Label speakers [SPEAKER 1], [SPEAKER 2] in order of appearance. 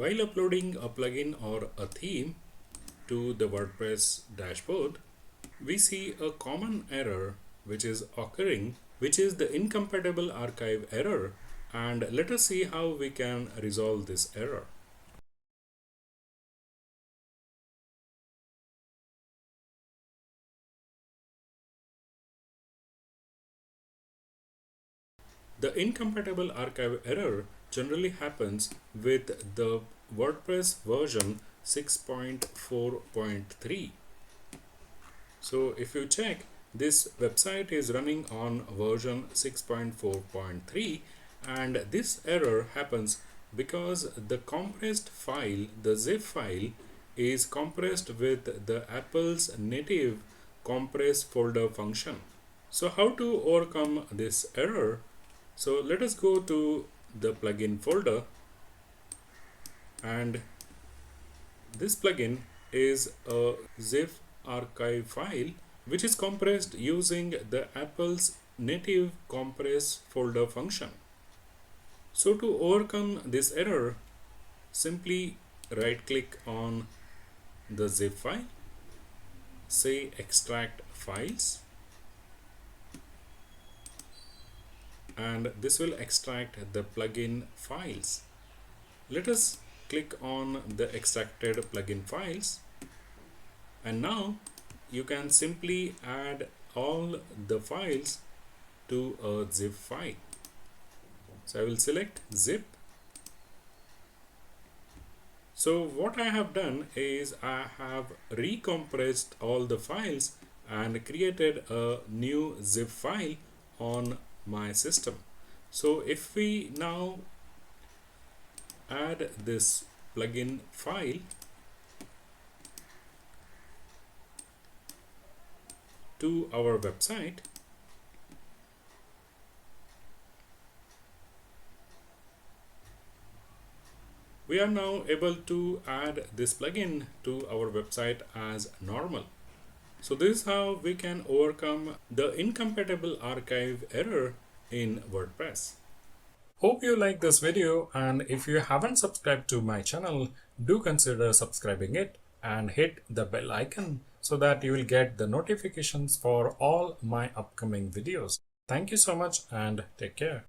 [SPEAKER 1] While uploading a plugin or a theme to the WordPress dashboard, we see a common error which is occurring, which is the incompatible archive error. And let us see how we can resolve this error. The incompatible archive error generally happens with the WordPress version 6.4.3. So if you check, this website is running on version 6.4.3, and this error happens because the compressed file, the zip file, is compressed with the Apple's native compress folder function. So how to overcome this error? So let us go to the plugin folder, and this plugin is a zip archive file which is compressed using the Apple's native compress folder function. So to overcome this error, simply right click on the zip file, say extract files, and this will extract the plugin files. Let us click on the extracted plugin files, and now you can simply add all the files to a zip file. So I will select zip. So what I have done is I have recompressed all the files and created a new zip file on my system. So if we now add this plugin file to our website, we are now able to add this plugin to our website as normal. So this is how we can overcome the incompatible archive error in WordPress. Hope you like this video, and if you haven't subscribed to my channel, do consider subscribing it and hit the bell icon so that you will get the notifications for all my upcoming videos. Thank you so much and take care.